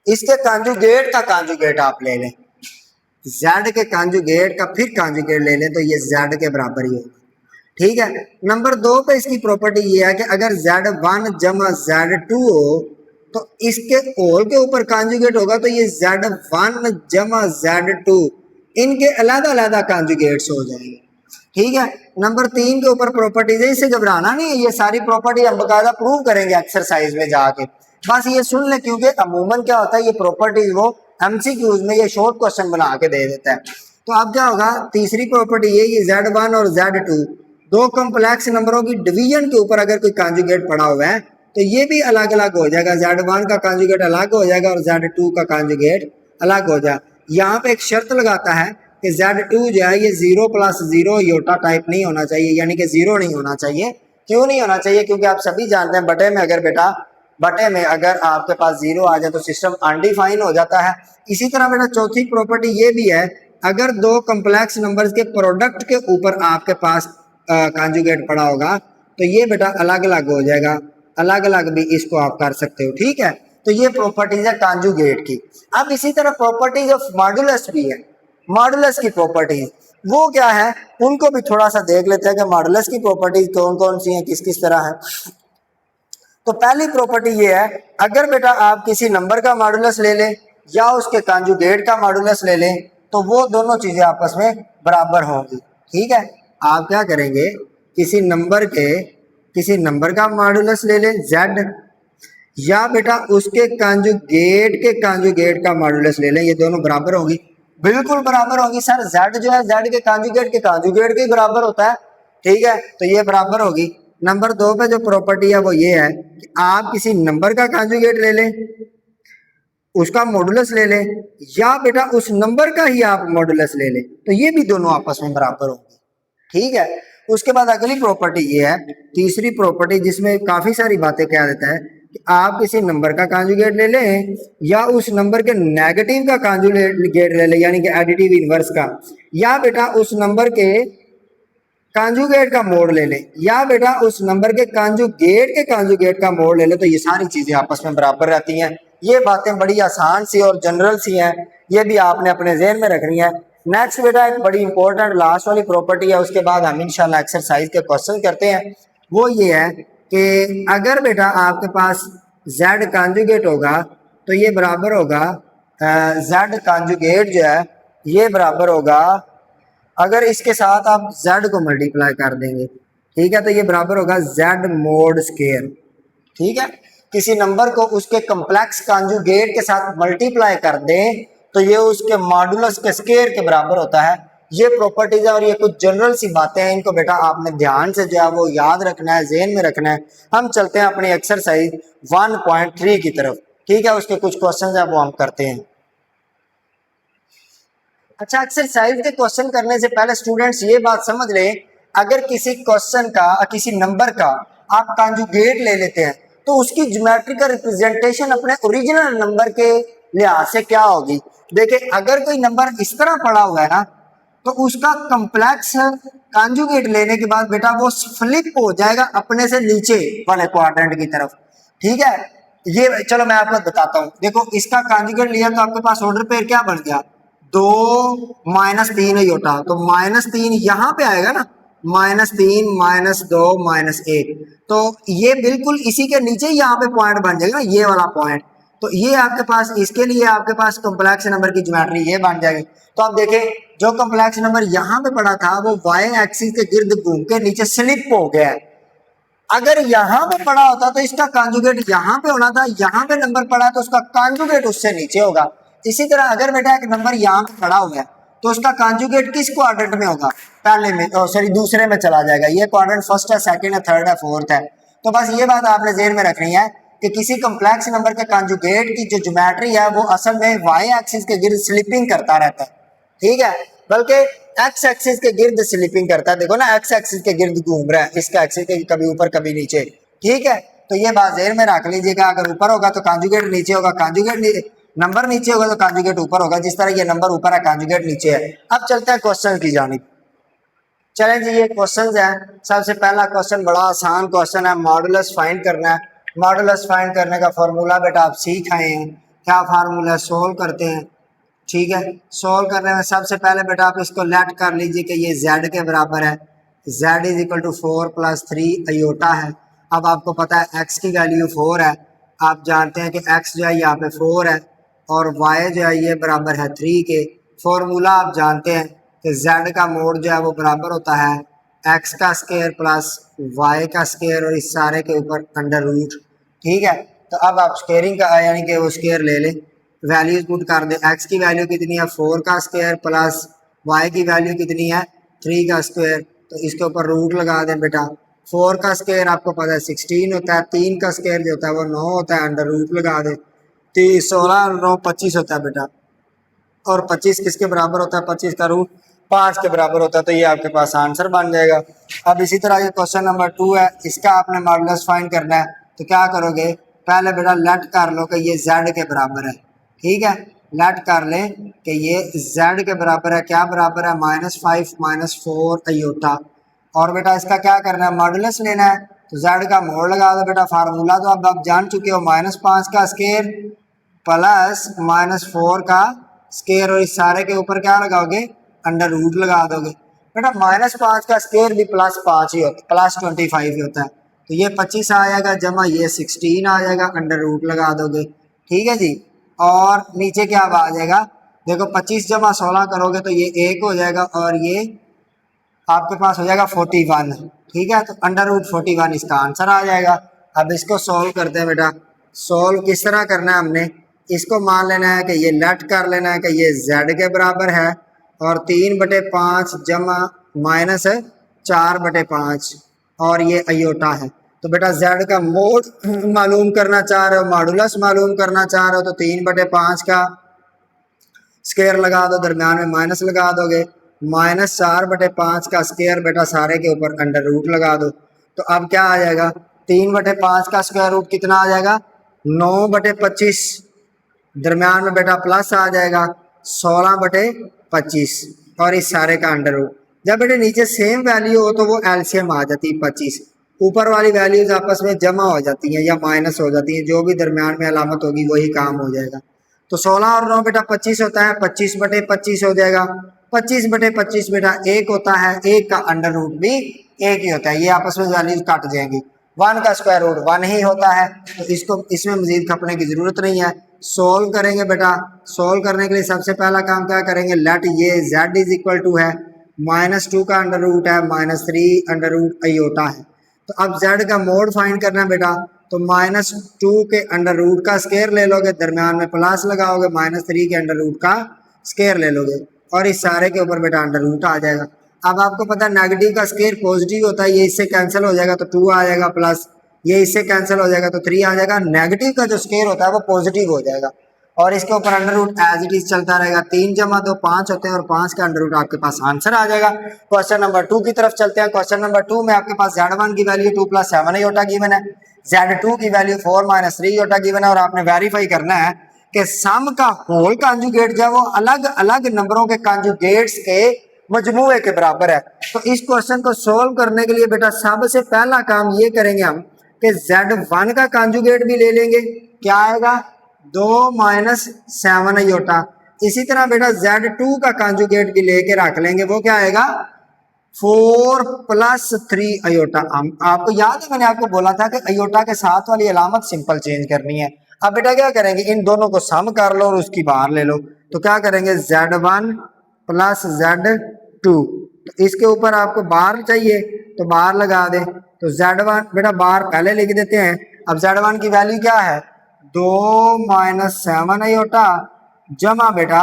इसके कंजुगेट का कंजुगेट आप ले लें, z के कंजुगेट का फिर कंजुगेट ले लें तो ये z के बराबर ही होगा। ठीक है। नंबर 2 पे इसकी प्रॉपर्टी ये है कि अगर Z1 जमा Z2 हो तो इसके होल के ऊपर कॉन्जुगेट होगा तो ये Z1 जमा Z2 इनके अलग अलग कॉन्जुगेट्स हो जाएंगे। ठीक है। नंबर 3 के ऊपर प्रॉपर्टीज है, इससे घबराना नहीं है, ये सारी प्रॉपर्टी हम बकायदा प्रूव करेंगे एक्सरसाइज में जाके, बस ये सुन ले, क्योंकि अमूमन क्या होता है ये प्रॉपर्टीज वो एमसीक्यूज में ये शॉर्ट क्वेश्चन बना के दे देता है। तो अब क्या होगा, तीसरी प्रॉपर्टी ये Z1 और Z2 दो कॉम्प्लेक्स नंबरों की डिवीजन के ऊपर अगर कोई कॉन्जुगेट पड़ा हुआ है तो ये भी अलग अलग हो जाएगा, Z1 का कॉन्जुगेट अलग हो जाएगा और Z2 का कॉन्जुगेट अलग हो जाएगा। यहाँ पे एक शर्त लगाता है कि Z2 जो है ये 0+0 योटा टाइप नहीं होना चाहिए, यानी कि 0 नहीं होना चाहिए। क्यों नहीं होना चाहिए? क्योंकि आप सभी जानते हैं बटे में अगर आपके पास 0 आ जाए तो सिस्टम अनडिफाइन हो जाता है। इसी तरह बेटा चौथी प्रॉपर्टी ये भी है, अगर दो कॉम्प्लेक्स नंबर्स के प्रोडक्ट के ऊपर आपके पास कॉन्जुगेट पड़ा होगा तो ये बेटा अलग अलग हो जाएगा, अलग अलग भी इसको आप कर सकते हो। ठीक है, तो ये प्रॉपर्टीज है कॉन्जुगेट की। अब इसी तरह प्रॉपर्टीज ऑफ मॉडुलस भी है। मॉडुलस की प्रॉपर्टीज वो क्या है, उनको भी थोड़ा सा देख लेते हैं कि मॉडुलस की प्रॉपर्टीज कौन कौन सी हैं, किस किस तरह है। तो पहली प्रॉपर्टी ये है, अगर बेटा आप किसी नंबर का मॉडुलस ले लें या उसके कॉन्जुगेट का मॉडुलस ले लें तो वो दोनों चीजें आपस में बराबर होंगी। ठीक है, आप क्या करेंगे, किसी नंबर का मॉडुलस ले लें z, या बेटा उसके कॉन्जुगेट का मॉडुलस ले लें, ये दोनों बराबर होगी, बिल्कुल बराबर होगी सर। z जो है z के कॉन्जुगेट के बराबर होता है। ठीक है, तो ये बराबर होगी। नंबर 2 पे जो प्रॉपर्टी है वो ये है कि आप किसी नंबर का कॉन्जुगेट ले लें, उसका मॉडुलस ले लें, या बेटा उस नंबर का ही आप मॉडुलस ले लें, तो ये भी दोनों आपस में बराबर होंगे। ठीक है, उसके बाद अगली प्रॉपर्टी ये है, तीसरी प्रॉपर्टी, जिसमें काफी सारी बातें कह देता है कि आप किसी नंबर का कॉन्जुगेट ले लें या उस नंबर के नेगेटिव का कॉन्जुगेट ले लें, यानी कि एडिटिव इनवर्स का, या बेटा उस नंबर के कॉन्जुगेट का मोड ले लें, या बेटा उस नंबर के कॉन्जुगेट का मोड ले लें, तो ये सारी चीजें आपस में बराबर रहती हैं। ये बातें बड़ी आसान सी और जनरल सी हैं, ये भी आपने अपने ज़हन में रखनी है। नेक्स्ट बेटा एक बड़ी इंपॉर्टेंट लास्ट वाली प्रॉपर्टी है, उसके बाद हम इंशाल्लाह एक्सरसाइज के क्वेश्चन करते हैं। वो ये है कि अगर बेटा आपके पास z कॉन्जुगेट होगा तो ये बराबर होगा z कॉन्जुगेट जो है ये बराबर होगा, अगर इसके साथ आप z को मल्टीप्लाई कर देंगे, ठीक है, तो ये बराबर होगा z मोड स्क्वायर। ठीक है, किसी नंबर को उसके कॉम्प्लेक्स कॉन्जुगेट के साथ मल्टीप्लाई कर दें तो ये उसके मॉडुलस के स्क्वायर के बराबर होता है। ये प्रॉपर्टीज है और ये कुछ जनरल सी बातें हैं, इनको बेटा आपने ध्यान से जो है वो याद रखना है, ज़हन में रखना है। हम चलते हैं अपनी एक्सरसाइज 1.3 की तरफ। ठीक है, उसके कुछ क्वेश्चन है वो हम करते हैं। अच्छा, एक्सरसाइज के क्वेश्चन करने से पहले स्टूडेंट्स ये बात समझ लें, अगर किसी क्वेश्चन का किसी नंबर का आप कॉन्जुगेट ले लेते हैं तो उसकी ज्योमेट्रिकल रिप्रेजेंटेशन अपने ओरिजिनल नंबर के लिहाज से क्या होगी। देखिए, अगर कोई नंबर इस तरह पड़ा हुआ है ना तो उसका कॉम्प्लेक्स कॉन्जुगेट लेने के बाद बेटा वो फ्लिप हो जाएगा अपने से नीचे वाले क्वाड्रेंट की तरफ। ठीक है, ये चलो मैं आपको बताता हूँ। देखो, इसका कॉन्जुगेट लिया तो आपके पास ऑर्डर पेयर क्या बन गया, 2 -3 योटा, तो -3 यहाँ पे आएगा ना, -3 -2 -1, तो ये बिल्कुल इसी के नीचे यहाँ पे पॉइंट बन जाएगा ना, ये वाला पॉइंट। तो ये आपके पास, इसके लिए आपके पास कॉम्प्लेक्स नंबर की ज्योमेट्री ये बन जाएगी। तो आप देखें, जो कॉम्प्लेक्स नंबर यहाँ पे पड़ा था वो y एक्सिस के गिर्द घूम के नीचे स्लिप हो गया है। अगर यहाँ पे पड़ा होता तो इसका कॉन्जुगेट यहाँ पे होना था, यहाँ पे नंबर पड़ा तो उसका कॉन्जुगेट उससे नीचे होगा। इसी तरह अगर बेटा एक नंबर यहाँ पे पड़ा हुआ है तो उसका कॉन्जुगेट किस क्वाड्रेंट में होगा, पहले में, सॉरी दूसरे में चला जाएगा। ये क्वाड्रेंट फर्स्ट है, सेकंड है, थर्ड है, फोर्थ है। तो बस ये बात आपने ज़हन में रखनी है कि किसी कॉम्प्लेक्स नंबर के कॉन्जुगेट की जो ज्योमेट्री है वो असल में y एक्सिस के गिर्द स्लिपिंग करता रहता है। ठीक है, बल्कि x एक्सिस के गिर्द स्लिपिंग करता है। देखो ना, x एक्सिस के गिर्द घूम रहा है, इसका एक्सिस के कभी ऊपर कभी नीचे। ठीक है, तो ये बात ज़हन में रख लीजिएगा, अगर ऊपर होगा तो कॉन्जुगेट नीचे होगा, नंबर नीचे होगा तो कॉन्जुगेट ऊपर होगा, जिस तरह ये नंबर ऊपर है कॉन्जुगेट नीचे है। अब चलते हैं क्वेश्चन की जानिब। चलें जी, ये क्वेश्चन है। सबसे पहला क्वेश्चन बड़ा आसान क्वेश्चन है, मॉडुलस फाइंड करना है। मॉडुलस फाइंड करने का फॉर्मूला बेटा आप सीख आए हैं, क्या फार्मूला, सोल्व करते हैं। ठीक है, सोल्व करने में सबसे पहले बेटा आप इसको लेट कर लीजिए कि ये z के बराबर है। z is equal to 4 plus 3 iota है। अब आपको पता है x की वैल्यू 4 है, आप जानते हैं कि x जो है यहाँ पे 4 है और y जो है ये बराबर है 3 के। फॉर्मूला आप जानते हैं कि z का मोड जो है वो बराबर होता है x का स्क्वायर प्लस y का स्क्वायर और इस सारे के ऊपर अंडर रूट। ठीक है, तो अब आप स्क्वेयरिंग का यानी कि वो स्क्वायर ले लें, वैल्यूज पुट कर दें। x की वैल्यू कितनी है 4 का स्क्वायर प्लस y की वैल्यू कितनी है 3 का स्क्वायर, तो इसके ऊपर रूट लगा दें बेटा। 4 का स्क्वायर आपको पता है 16 होता है, 3 का स्क्वायर जो होता है वो 9 होता है, अंडर रूट लगा दें। 16 और 9 25 होता है बेटा, और 25 किसके बराबर होता है 25 का रूट 5 के बराबर होता है, तो ये आपके पास आंसर बन जाएगा। अब इसी तरह ये क्वेश्चन नंबर 2 है, इसका आपने मॉडुलस फाइंड करना है। तो क्या करोगे, पहले बेटा लेट कर लो कि ये z के बराबर है। ठीक है, लेट कर लें कि ये z के बराबर है, क्या बराबर है -5 -4 अयोटा। और बेटा इसका क्या करना है, मॉडुलस लेना है। तो z का मोड लगा दो बेटा, फार्मूला तो अब आप जान चुके हो, -5 का स्क्वायर प्लस -4 का स्क्वायर और इस सारे के ऊपर क्या लगाओगे, अंडर रूट लगा दोगे। बेटा -5 का स्क्वायर भी +5 ही होता है, +25 ही होता है, तो ये 25 आ जाएगा जमा ये 16 आ जाएगा, अंडर रूट लगा दोगे। ठीक है जी, और नीचे क्या आ जाएगा, देखो 25 जमा 16 करोगे तो ये 1 हो जाएगा और ये आपके पास हो जाएगा 41। ठीक है, तो अंडर रूट 41 इसका आंसर आ जाएगा। अब इसको सॉल्व करते हैं बेटा। सॉल्व किस तरह करना है, हमने इसको मान लेना है कि ये लेट कर लेना है कि ये z के बराबर है और 3/5 जमा -4/5 और ये अयोटा है। तो बेटा z का मोड मालूम करना चाह रहे हो, मॉडुलस मालूम करना चाह रहे हो, तो 3/5 का स्क्वायर लगा दो, दरम्यान में माइनस लगा दोगे, -4/5 का स्क्वायर बेटा सारे के ऊपर अंडर रूट लगा दो। तो अब क्या आ जाएगा, 3/5 का स्क्वायर रूट कितना आ जाएगा 9/25, दरम्यान में बेटा प्लस आ जाएगा 16/25 और इस सारे का अंडर रूट। जब बेटे नीचे सेम वैल्यू हो तो वो एलसीएम आ जाती है 25, ऊपर वाली वैल्यूज आपस में जमा हो जाती हैं या माइनस हो जाती हैं, जो भी दरम्यान में अलामत होगी वही काम हो जाएगा। तो 16 और 9 बेटा 25 होता है, 25/25 हो जाएगा। 25/25 बेटा 1 होता है, 1 का अंडर रूट भी 1 ही होता है, ये आपस में वैल्यूज काट जाएंगी। 1 का स्क्वायर रूट 1 ही होता है, तो इसको इसमें मजीद खपने की जरूरत नहीं है। सोल्व करेंगे बेटा, सोल्व करने के लिए सबसे पहला काम क्या करेंगे, लेट ये z इज इक्वल टू है -2 का अंडर रूट है -3 अंडर रूट अयोटा है। तो अब z का मोड फाइंड करना है बेटा, तो -2 के अंडर रूट का स्क्वायर ले लोगे, दरम्यान में प्लस लगाओगे, -3 के अंडर रूट का स्क्वायर ले लोगे और इस सारे के ऊपर बेटा अंडर रूट आ जाएगा। अब आपको पता है नेगेटिव का स्क्वायर पॉजिटिव होता है, ये इससे कैंसिल हो जाएगा तो 2 आ जाएगा, प्लस ये इससे कैंसिल हो जाएगा तो 3 आ जाएगा। नेगेटिव का जो स्क्वायर होता है वो पॉजिटिव हो जाएगा और इसके ऊपर under root as it is चलता रहेगा। 3 जमा 2 5 होते हैं और 5 का अंडर रूट आपके पास आंसर आ जाएगा। क्वेश्चन नंबर 2 की तरफ चलते हैं। क्वेश्चन नंबर 2 में आपके पास z1 की वैल्यू 2 + 7 अयोटा गिवन है, z2 की वैल्यू 4 - 3 अयोटा गिवन है और आपने वेरीफाई करना है कि सम का होल कॉन्जुगेट जो है वो अलग अलग नंबरों के कॉन्जुगेट्स के मजमूए के बराबर है। तो इस क्वेश्चन को सोल्व करने के लिए बेटा सबसे पहला काम ये करेंगे हम कि z1 का कॉन्जुगेट भी ले लेंगे, क्या आएगा 2 - 7 अयोटा। इसी तरह बेटा z2 का कॉन्जुगेट भी लेके रख लेंगे, वो क्या आएगा 4 + 3 अयोटा। आपको याद है मैंने आपको बोला था कि अयोटा के साथ वाली अलामत सिंपल चेंज करनी है। अब बेटा क्या करेंगे, इन दोनों को सम कर लो और उसकी बाहर ले लो। तो क्या करेंगे z1 + z2, तो इसके ऊपर आपको बाहर चाहिए तो बाहर लगा दे। तो z1 बेटा बाहर पहले लिख देते हैं। अब z1 की वैल्यू क्या है 2 - 7 अयोटा जमा बेटा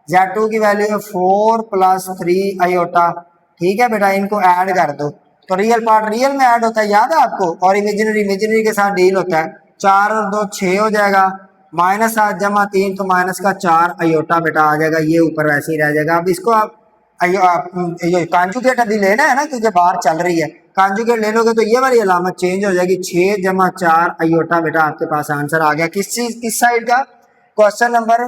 z2 की वैल्यू है 4 + 3 अयोटा। ठीक है बेटा, इनको ऐड कर दो तो रियल पार्ट रियल में ऐड होता है, याद है आपको, और इमेजिनरी इमेजिनरी के साथ डील होता है। 4 और 2 6 हो जाएगा, -7 जमा 3 तो माइनस का 4 अयोटा बेटा आ जाएगा, ये ऊपर वैसे ही रह जाएगा। अब इसको आप कॉन्जुगेट अभी लेना है ना क्योंकि बाहर चल रही है, कॉन्जुगेट ले लोगे तो ये वाली अलामत चेंज हो जाएगी। 6 जमा 4 अयोटा बेटा आपके पास आंसर आ गया। किस चीज किस साइड का, क्वेश्चन नंबर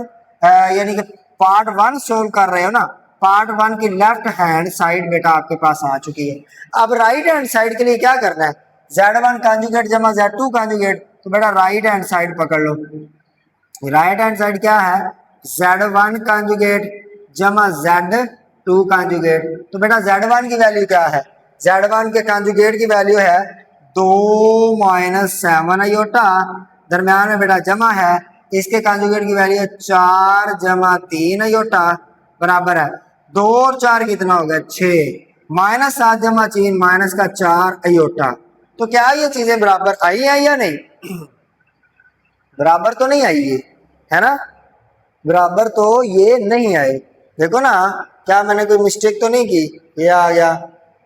यानी कि पार्ट 1 सोल्व कर रहे हो ना, पार्ट 1 की लेफ्ट हैंड साइड बेटा आपके पास आ चुकी है। अब राइट हैंड साइड के लिए क्या करना है, z1 कॉन्जुगेट जमा z2 कॉन्जुगेट, तो बेटा राइट हैंड साइड पकड़ लो। राइट हैंड साइड क्या है z1 कॉन्जुगेट जमा z2 कॉन्जुगेट। तो बेटा z1 की वैल्यू क्या है Z1 के कंजुगेट की वैल्यू है 2 माइनस 7 आयोटा, दरम्यान में बेटा जमा है, इसके कंजुगेट की वैल्यू है 4 जमा 3 आयोटा बराबर है 2 और 4 कितना हो गया 6, माइनस 7 जमा 3 माइनस का 4 आयोटा। तो क्या ये चीजें बराबर आई है या नहीं? बराबर तो नहीं आई है ना, बराबर तो ये नहीं आए। देखो ना, क्या मैंने कोई मिस्टेक तो नहीं की? ये आ गया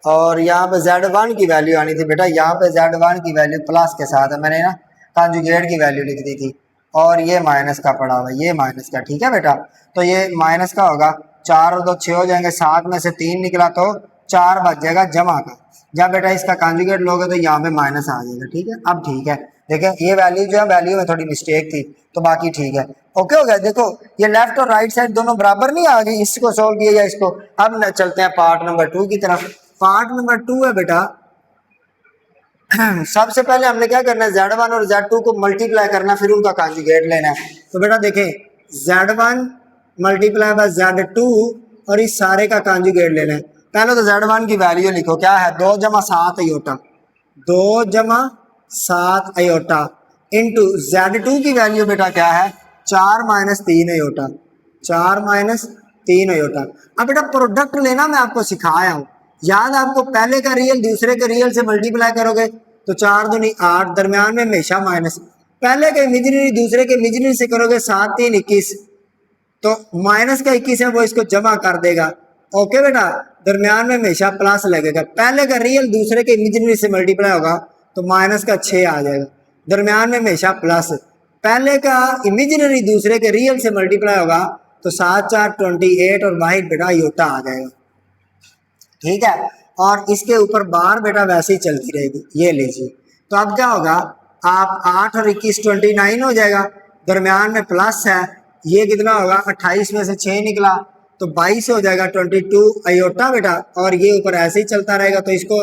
और यहाँ पे Z1 की वैल्यू आनी थी बेटा, यहाँ पे Z1 की वैल्यू प्लस के साथ है, मैंने ना कॉन्जुगेट की वैल्यू लिख दी थी और ये माइनस का पड़ा हुआ है, ये माइनस का, ठीक है बेटा। तो ये माइनस का होगा, 4 और 2 6 हो जाएंगे, 7 में से 3 निकला तो 4 बच जाएगा जमा का। जब बेटा इसका कॉन्जुगेट लोगे तो यहाँ पे माइनस आ जाएगा, ठीक है। अब ठीक है, देखें ये वैल्यू जो है, वैल्यू में थोड़ी मिस्टेक थी तो बाकी ठीक है, ओके हो गया। देखो ये लेफ्ट और राइट साइड दोनों बराबर नहीं आ गई, इसको सोल्व किया या इसको। अब चलते हैं पार्ट नंबर 2 की तरफ। पार्ट नंबर 2 है बेटा, सबसे पहले हमने क्या करना है, Z1 और Z2 को मल्टीप्लाई करना, फिर उनका कॉन्जुगेट लेना है। तो बेटा देखें, Z1 मल्टीप्लाई बाय Z2 और इस सारे का कॉन्जुगेट लेना है। पहले तो Z1 की वैल्यू लिखो, क्या है 2 जमा 7 आयोटा, 2 जमा 7 आयोटा इंटू Z2 की वैल्यू बेटा क्या है 4 माइनस 3 आयोटा, 4 माइनस 3 आयोटा। अब बेटा प्रोडक्ट लेना मैं आपको सिखाया हूँ, याद आपको, पहले का रियल दूसरे के रियल से मल्टीप्लाई करोगे तो 4 दूनी 8, दरम्यान में हमेशा माइनस। पहले के इमेजिनरी दूसरे के इमेजिनरी से करोगे 7 3 21, तो माइनस का 21 है वो इसको जमा कर देगा, ओके बेटा। दरम्यान में हमेशा प्लस लगेगा, पहले का रियल दूसरे के इमेजिनरी से मल्टीप्लाई होगा तो माइनस का 6 आ जाएगा, दरम्यान में हमेशा प्लस। पहले का इमेजिनरी दूसरे के रियल से मल्टीप्लाई होगा तो 7 4 28 और बाहर बेटा आयोटा आ जाएगा, ठीक है। और इसके ऊपर बार बेटा वैसे ही चलती रहेगी, ये लीजिए। तो अब क्या होगा, आप 8 और 21 29 हो जाएगा, दरम्यान में प्लस है, ये कितना होगा 28 में से 6 निकला तो 22 हो जाएगा 22 आयोटा बेटा, और ये ऊपर ऐसे ही चलता रहेगा। तो इसको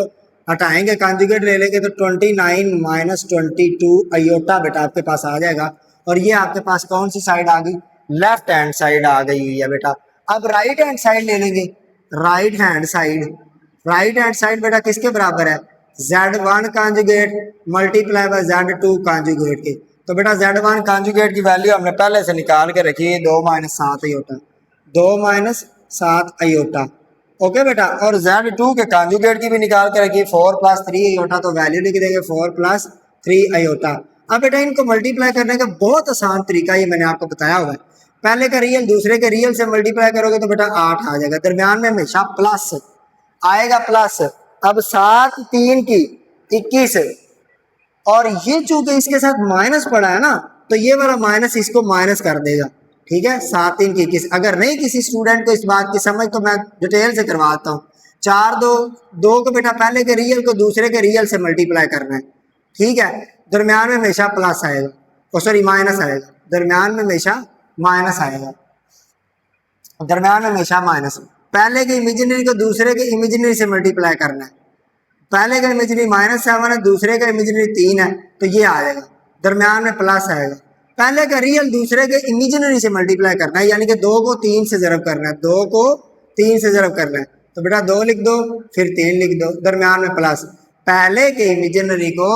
हटाएंगे, कॉन्जुगेट ले लेंगे तो 29 माइनस 22 आयोटा बेटा आपके पास आ जाएगा। और ये आपके पास कौन सी साइड आ गई, लेफ्ट हैंड साइड आ गई हुई है बेटा। अब राइट हैंड साइड ले लेंगे, right hand side, right hand side बेटा किसके बराबर है, Z1 conjugate multiply by Z2 conjugate के। तो बेटा Z1 कॉन्जुगेट की वैल्यू हमने पहले से निकाल के रखी है 2 minus 7 iota, 2 minus 7 iota, okay बेटा। और Z2 के कॉन्जुगेट की भी निकाल के रखी 4 प्लस 3 आयोटा, तो वैल्यू लिख देंगे 4 प्लस 3 आयोटा। अब बेटा इनको मल्टीप्लाई करने का बहुत आसान तरीका ये मैंने आपको बताया हुआ है, पहले का रियल दूसरे के रियल से मल्टीप्लाई करोगे तो बेटा 8 आ जाएगा, दरम्यान में हमेशा प्लस आएगा, प्लस। अब 7 3 की 21, और ये चूंकि इसके साथ माइनस पड़ा है ना, तो ये वाला माइनस इसको माइनस कर देगा, ठीक है। 7 3 की 21, अगर नहीं किसी स्टूडेंट को इस बात की समझ तो मैं डिटेल से करवाता हूँ। 4 2 2 को बेटा पहले के रियल को दूसरे के रियल से मल्टीप्लाई करना है, ठीक है। दरम्यान में हमेशा प्लस आएगा, ओ सॉरी माइनस आएगा, दरम्यान में हमेशा माइनस आएगा, दरम्यान में हमेशा माइनस। पहले के इमेजिनरी को दूसरे के इमेजिनरी से मल्टीप्लाई करना है, पहले का इमेजिनरी -7 है, दूसरे का इमेजिनरी 3 है, तो ये आ जाएगा, दरम्यान में प्लस आएगा। पहले का रियल दूसरे के इमेजिनरी से मल्टीप्लाई करना है, यानी कि 2 को 3 से ज़रब करना है, 2 को 3 से ज़रब करना है, तो बेटा 2 लिख दो फिर 3 लिख दो, दरम्यान में प्लस। पहले के इमेजिनरी को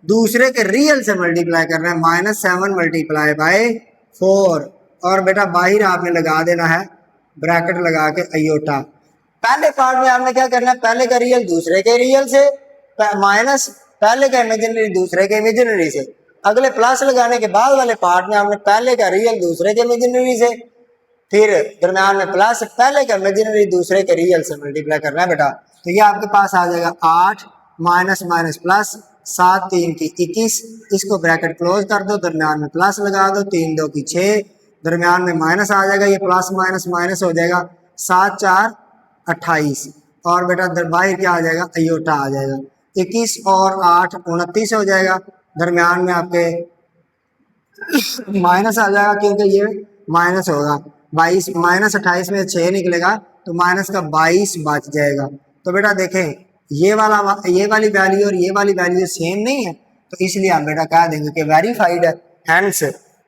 दूसरे के रियल से मल्टीप्लाई करना है, -7 मल्टीप्लाई बाय 4, और बेटा बाहर आपने लगा देना है ब्रैकेट लगा के आयोटा। पहले पार्ट में आपने क्या करना है, पहले का रियल दूसरे के रियल से माइनस पहले का इमेजिनरी दूसरे के इमेजिनरी से, अगले प्लस लगाने के बाद वाले पार्ट में आपने पहले का रियल दूसरे के इमेजिनरी से, फिर दरम्यान में प्लस, पहले का इमेजिनरी दूसरे के रियल से मल्टीप्लाई करना है बेटा। तो ये आपके पास आ जाएगा 8 माइनस माइनस प्लस, 7 3 की 21, इसको ब्रैकेट क्लोज कर दो, दरम्यान में प्लस लगा दो, 3 2 की 6, दरम्यान में माइनस आ जाएगा, ये प्लस माइनस माइनस हो जाएगा, 7 4 28, और बेटा बाहर क्या आ जाएगा आयोटा आ जाएगा, 21 और 8 29 हो जाएगा, दरम्यान में आपके माइनस आ जाएगा क्योंकि ये माइनस होगा, 22 माइनस 28 में 6 निकलेगा तो माइनस का 22 बच जाएगा। तो बेटा देखें ये वाली वैल्यू और ये वाली वैल्यू सेम नहीं है, तो इसलिए आप बेटा कह देंगे कि वेरीफाइड है। हैंस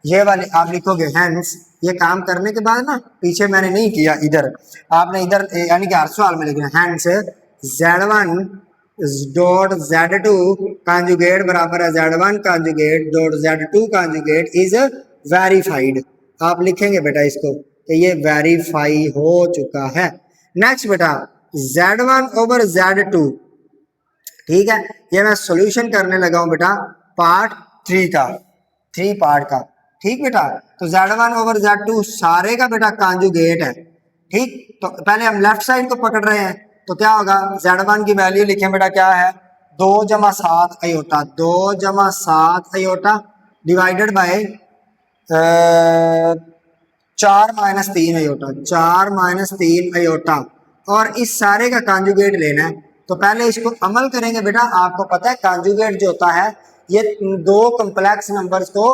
ये वाले आप लिखोगे, हैंस ये काम करने के बाद ना, पीछे मैंने नहीं किया, इधर आपने इधर यानी कि हर सवाल में लिखना hence Z1 dot Z2 conjugate बराबर है Z1 conjugate dot Z2 conjugate is verified. आप लिखेंगे बेटा इसको कि ये वेरीफाई हो चुका है। नेक्स्ट बेटा Z1 ओवर Z2, ठीक है, ये मैं सॉल्यूशन करने लगा हूं बेटा पार्ट 3 का, 3 पार्ट का, ठीक बेटा। तो Z1 ओवर Z2 सारे का बेटा कॉन्जुगेट है, ठीक। तो पहले हम लेफ्ट साइड को पकड़ रहे हैं, तो क्या होगा Z1 की वैल्यू लिखें बेटा क्या है 2 जमा 7 अयोटा, 2 जमा 7 iota divided by 4 minus 3 iota, 4 minus 3 iota, और इस सारे का कॉन्जुगेट लेना है। तो पहले इसको अमल करेंगे बेटा। आपको पता है कॉन्जुगेट जो होता है ये दो कॉम्प्लेक्स नंबर्स को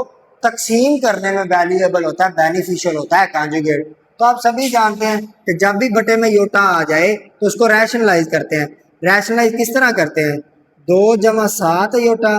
तकसीम करने में वैल्यूएबल होता है, बेनिफिशियल होता है कॉन्जुगेट। तो आप सभी जानते हैं कि जब भी बटे में योटा आ जाए तो उसको रैशनलाइज करते हैं। रैशनलाइज किस तरह करते हैं 2 जमा 7 iota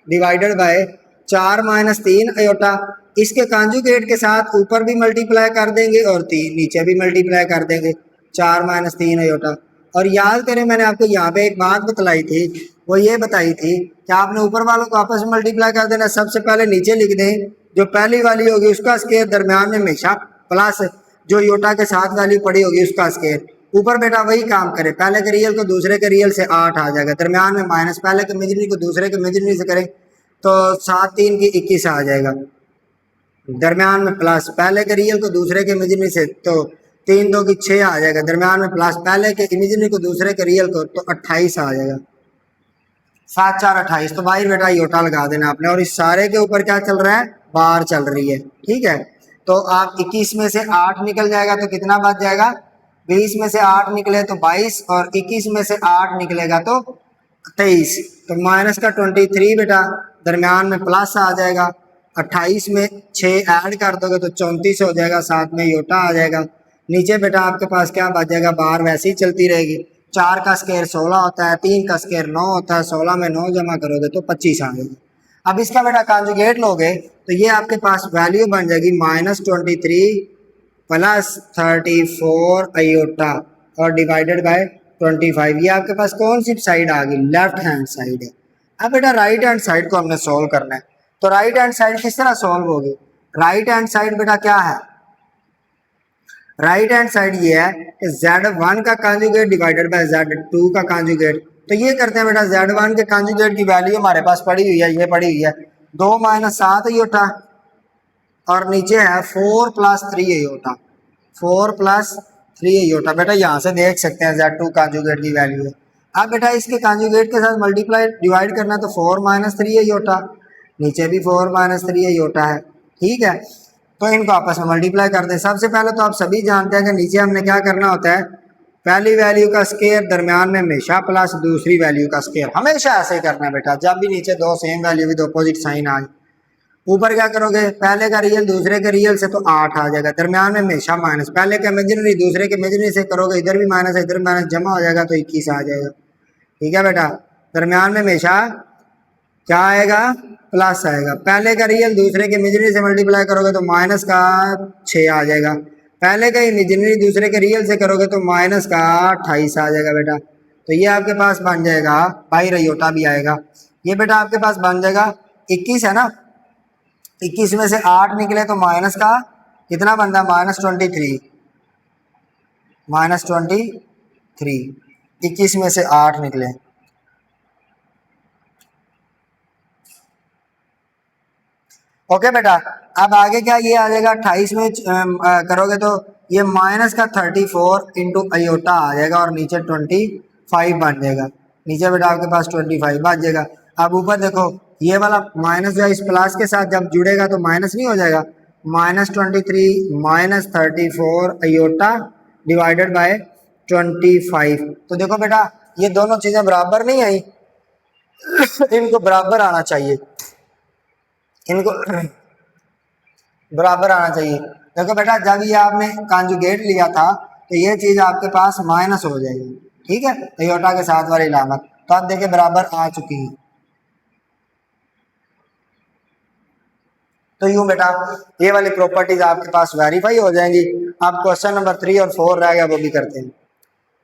divided by 4 minus 3 iota, इसके कॉन्जुगेट के साथ ऊपर भी मल्टीप्लाई कर देंगे और नीचे भी मल्टीप्लाई कर देंगे 4 माइनस 3 अयोटा। और याद करें मैंने आपको यहाँ पे एक बात बतलाई थी, वो ये बताई थी कि आपने ऊपर वालों को आपस में मल्टीप्लाई कर देना। सबसे पहले नीचे लिख दें जो पहली वाली होगी उसका स्केयर दरमियान में हमेशा प्लस जो योटा के साथ वाली पड़ी होगी उसका स्केयर, ऊपर बेटा वही काम करे, पहले के रियल को दूसरे के रियल से 8 आ जाएगा, दरमियान में माइनस, पहले के इमेजिनरी को दूसरे के इमेजिनरी से करें तो 7 3 की 21 आ जाएगा, दरमियान में प्लस, पहले के रियल को दूसरे के इमेजिनरी से तो 3 2 की 6 आ जाएगा, दरमियान में प्लस, पहले के इमेजिनरी को दूसरे के रियल को तो 28 आ जाएगा, 7 4 28। तो भाई बेटा योटा लगा देना आपने, और इस सारे के ऊपर क्या चल रहा है बार चल रही है, ठीक है। तो आप 21 में से 8 निकल जाएगा तो कितना बच जाएगा, 20 में से 8 निकले तो 22, और 21 में से 8 निकलेगा तो 23, तो माइनस का 23 बेटा, दरमियान में प्लस आ जाएगा, 28 में 6 ऐड कर दोगे तो 34 हो जाएगा, साथ में योटा आ जाएगा। नीचे बेटा आपके पास क्या बच जाएगा, बार वैसे ही चलती रहेगी, 4 का स्केयर 16 होता है, 3 का स्केयर 9 होता है, 16 में 9 जमा करोगे तो 25 आ जाएगा। अब इसका बेटा कॉन्जुगेट लोगे तो ये आपके पास वैल्यू बन जाएगी -23 प्लस 34 अयोटा और डिवाइडेड बाय 25। ये आपके पास कौन सी साइड आ गई, लेफ्ट हैंड साइड है। अब बेटा राइट हैंड साइड को हमने सोल्व करना है, तो राइट हैंड साइड किस तरह सोल्व होगी, राइट हैंड साइड बेटा क्या है, राइट हैंड साइड ये है कि Z1 का कॉन्जुगेट डिवाइडेड बाय Z2 का कॉन्जुगेट। तो ये करते हैं बेटा Z1 के कॉन्जुगेट की वैल्यू हमारे पास पड़ी हुई है, ये पड़ी हुई है 2 माइनस 7 अयोटा और नीचे है 4 प्लस 3 अयोटा, 4 प्लस 3 अयोटा। बेटा यहाँ से देख सकते हैं Z2 कॉन्जुगेट की वैल्यू है। अब बेटा इसके कॉन्जुगेट के साथ मल्टीप्लाई डिवाइड करना तो 4 माइनस 3 अयोटा, नीचे भी 4 माइनस 3 अयोटा है, ठीक है। तो इनको आपस में मल्टीप्लाई कर दें। सबसे पहले तो आप सभी जानते हैं कि नीचे हमने क्या करना होता है, पहली वैल्यू का स्केयर दरमियान में हमेशा प्लस दूसरी वैल्यू का स्केयर, हमेशा ऐसे ही करना है बेटा, जब भी नीचे दो same value with opposite sign आए। ऊपर क्या करोगे, पहले का रियल दूसरे के रियल से तो 8 आ जाएगा, दरमियान में हमेशा माइनस, पहले के इमेजिनरी दूसरे के इमेजिनरी से करोगे, इधर भी माइनस इधर माइनस जमा हो जाएगा तो 21 आ जाएगा, ठीक है बेटा। दरमियान में हमेशा क्या आएगा, प्लस आएगा, पहले का रियल दूसरे के इमेजिनरी से मल्टीप्लाई करोगे तो माइनस का 6 आ जाएगा, पहले का इमेजिनरी दूसरे के रियल से करोगे तो माइनस का 28 आ जाएगा बेटा। तो ये आपके पास बन जाएगा, बाई रयोटा भी आएगा, ये बेटा आपके पास बन जाएगा 21 है ना, 21 में से 8 निकले तो माइनस का कितना बनता है -23, -23, 21 में से 8 निकले। ओके बेटा, अब आगे क्या ये आ जाएगा 28 में करोगे तो ये माइनस का 34 इंटू अयोटा आ जाएगा और नीचे 25 बन जाएगा, नीचे बेटा आपके पास 25 बच जाएगा। अब ऊपर देखो ये वाला माइनस जो है इस प्लस के साथ जब जुड़ेगा तो माइनस नहीं हो जाएगा, -23 -34 अयोटा डिवाइडेड बाय 25। तो देखो बेटा ये दोनों चीजें बराबर नहीं आई, इनको बराबर आना चाहिए, इनको बराबर आना चाहिए। देखो बेटा जब ये आपने कॉन्जुगेट लिया था तो ये चीज आपके पास माइनस हो जाएगी, ठीक है, अयोटा के साथ वाली इलामत, तो आप देखिए बराबर आ चुकी है। तो यूं बेटा ये वाली प्रॉपर्टीज आपके पास वेरीफाई हो जाएंगी। आप क्वेश्चन नंबर 3 और 4 रह गया वो भी करते हैं।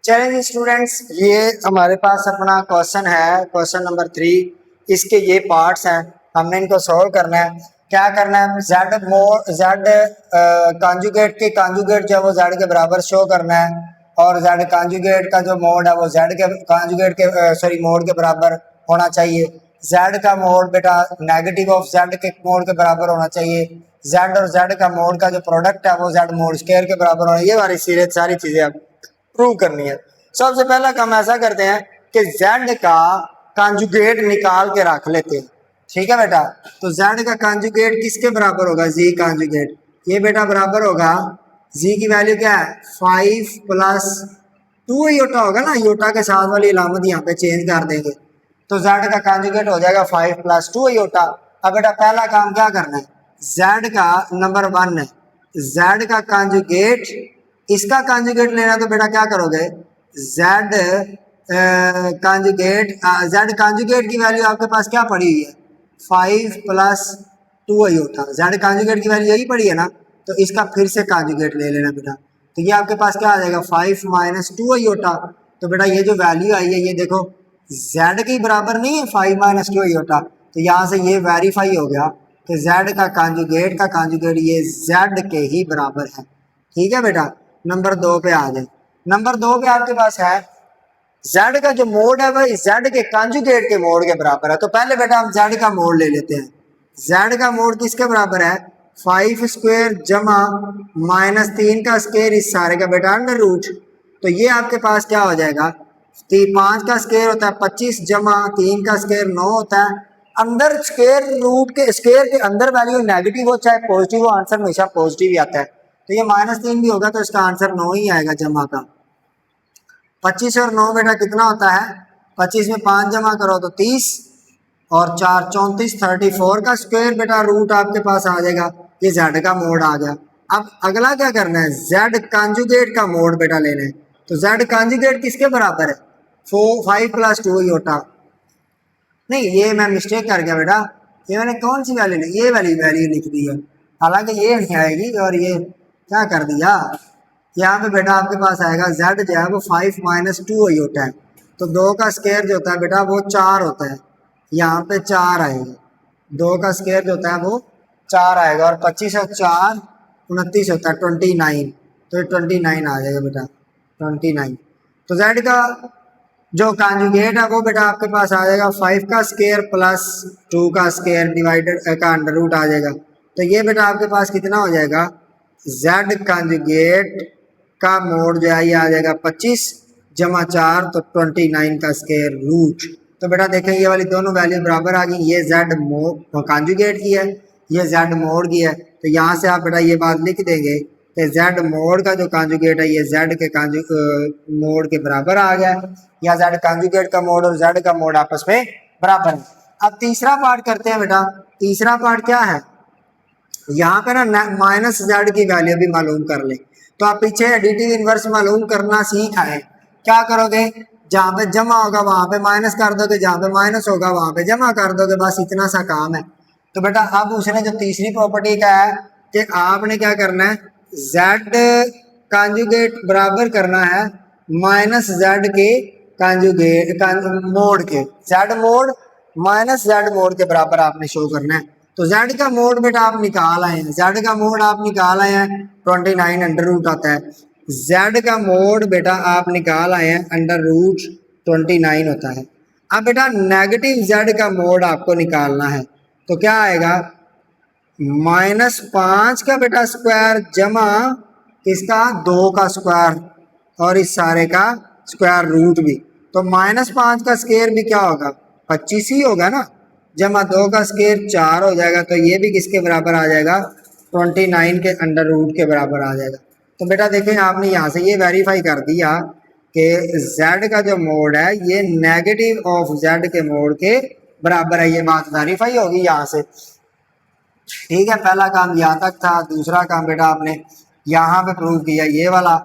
चलिए जी स्टूडेंट्स, ये हमारे पास अपना क्वेश्चन है, क्वेश्चन नंबर 3। इसके ये पार्ट्स हैं, हमने इनको सॉल्व करना है। क्या करना है, जेड कॉन्जुगेट के कॉन्जुगेट जो है वो जेड के बराबर शो करना है, और जेड कॉन्जुगेट का जो मोड है वो जेड के कॉन्जुगेट के सॉरी मोड के बराबर होना चाहिए। जेड का मोड बेटा नेगेटिव ऑफ जेड के मोड के बराबर होना चाहिए। जेड और जेड का मोड का जो प्रोडक्ट है वो जेड मोड स्क्वायर के बराबर होना, ये वाली सीरीज सारी चीजें आप प्रूव करनी है। सबसे पहला काम ऐसा करते हैं कि z का कॉन्जुगेट निकाल के रख लेते हैं। ठीक है बेटा, तो z का कॉन्जुगेट किसके बराबर होगा, z कॉन्जुगेट। ये बेटा बराबर होगा, z की वैल्यू क्या है 5 प्लस 2 योटा होगा ना, योटा के साथ वाली अलामत यहाँ पे चेंज कर देंगे, तो z का कॉन्जुगेट हो जाएगा 5 प्लस 2 योटा। अब बेटा पहला काम क्या करना है, z का नंबर 1 है, z का कॉन्जुगेट, इसका कॉन्जुगेट लेना, तो बेटा क्या करोगे, z कॉन्जुगेट, z कॉन्जुगेट की वैल्यू आपके पास क्या पड़ी हुई है 5 प्लस 2 अयोटा, z कॉन्जुगेट की वैल्यू यही पड़ी है ना, तो इसका फिर से कॉन्जुगेट ले लेना बेटा, तो ये आपके पास क्या आ जाएगा 5 माइनस 2 अयोटा। तो बेटा ये जो वैल्यू आई है ये देखो z के बराबर नहीं है 5 माइनस 2 अयोटा, तो यहाँ से ये वेरीफाई हो गया कि z का कॉन्जुगेट ये z के ही बराबर है। ठीक है बेटा, नंबर 2 पे आ जाए। नंबर 2 पे आपके पास है z का जो मोड है वह z के कॉन्जुगेट के मोड के बराबर है। तो पहले बेटा हम z का मोड ले लेते हैं। z का मोड किसके बराबर है, 5 स्क्वायर जमा माइनस 3 का स्क्वायर इस सारे का बेटा अंडर रूट। तो ये आपके पास क्या हो जाएगा, 5 का स्क्वायर होता है 25 जमा 3 का स्क्वायर 9 होता है। अंदर स्क्वायर रूट के स्क्वायर के अंदर वैल्यू नेगेटिव हो चाहे पॉजिटिव हो, आंसर हमेशा पॉजिटिव ही आता है। तो ये -3 भी होगा तो इसका आंसर 9 ही आएगा जमा का। 25 और 9 बेटा कितना होता है, 25 में 5 जमा करो तो 30 और 4 34, 34 का स्क्वायर बेटा रूट आपके पास आ जाएगा। ये z का मोड आ गया। अब अगला क्या करना है, z कॉन्जुगेट का मोड बेटा लेना है। तो z कॉन्जुगेट किसके बराबर है, 5 प्लस 2 योटा। नहीं ये मैं मिस्टेक कर गया बेटा, ये मैंने कौन सी वैल्यू ली, ये वाली वैल्यू लिख दी है, हालांकि ये नहीं आएगी, और ये क्या कर दिया, यहाँ पे बेटा आपके पास आएगा z जो है वो 5 माइनस 2 होता है, तो 2 का स्क्वायर जो होता है बेटा वो 4 होता है, यहाँ पे 4 आएगा, 2 का स्क्वायर जो होता है वो 4 आएगा, और 25 और 4 29 होता है 29, तो ये 29 आ जाएगा बेटा 29। तो z का जो कॉन्जुगेट है वो बेटा आपके पास आ जाएगा 5 का स्क्वायर प्लस 2 का स्क्वायर डिवाइडेड का अंडर रूट आ जाएगा। तो ये बेटा आपके पास कितना हो जाएगा, z कॉन्जुगेट का मोड जो है ये आ जाएगा 25 जमा 4 तो 29 का स्क्वायर रूट। तो बेटा देखें ये वाली दोनों वैल्यू बराबर आ गई, ये z मोड कॉन्जुगेट की है, ये z मोड की है। तो यहाँ से आप बेटा ये बात लिख देंगे कि z मोड का जो कॉन्जुगेट है ये z के मोड के बराबर आ गया, या z कॉन्जुगेट का मोड और z का मोड आपस में बराबर है। अब तीसरा पार्ट करते हैं बेटा। तीसरा पार्ट क्या है, यहाँ पे ना माइनस z की वैल्यू भी मालूम कर ले। तो आप पीछे एडिटिव इनवर्स मालूम करना सीख आए, क्या करोगे, जहाँ पे जमा होगा वहां पे माइनस कर दोगे, जहाँ पे माइनस होगा वहां पे जमा कर दोगे, बस इतना सा काम है। तो बेटा अब उसने जो तीसरी प्रॉपर्टी का है कि आपने क्या करना है, z कॉन्जुगेट बराबर करना है माइनस z के कॉन्जुगेट मोड के, z mode minus z mode के बराबर आपने शो करना है। तो z का मोड बेटा आप निकाल आए हैं, z का मोड आप निकाल आए हैं 29 अंडर रूट आता है, z का मोड बेटा आप निकाल आए हैं अंडर रूट 29 होता है। अब बेटा नेगेटिव z का मोड आपको निकालना है, तो क्या आएगा, -5 का बेटा स्क्वायर जमा इसका 2 का स्क्वायर और इस सारे का स्क्वायर रूट भी, तो -5 का स्क्वायर भी क्या होगा 25 ही होगा ना, जमा 2 का स्क्वायर 4 हो जाएगा, तो ये भी किसके बराबर आ जाएगा 29 के अंडर रूट के बराबर आ जाएगा। तो बेटा देखें आपने यहाँ से ये वेरीफाई कर दिया कि z का जो मोड है ये नेगेटिव ऑफ z के मोड के बराबर है, ये बात वेरीफाई होगी यहाँ से। ठीक है, पहला काम यहाँ तक था। दूसरा काम बेटा आपने यहाँ पे प्रूव किया ये वाला,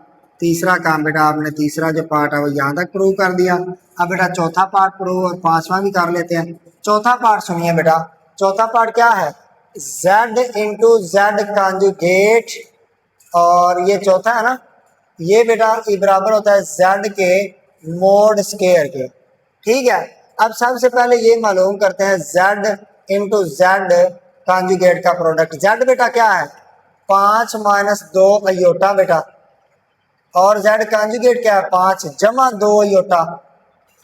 तीसरा काम बेटा आपने तीसरा जो पार्ट है वो यहाँ तक प्रूव कर दिया। अब बेटा चौथा पार्ट प्रूव और पांचवा भी कर लेते हैं। चौथा पार्ट सुनिए बेटा, चौथा पार्ट क्या है, z इंटू जेड कॉन्जुगेट, और ये चौथा है ना, ये बेटा ये बराबर होता है z के मोड स्केयर के। ठीक है, अब सबसे पहले ये मालूम करते हैं z इंटू जेड कॉन्जुगेट का प्रोडक्ट। z बेटा क्या है 5 माइनस 2 अयोटा बेटा, और z कॉन्जुगेट क्या है 5 जमा 2 अयोटा।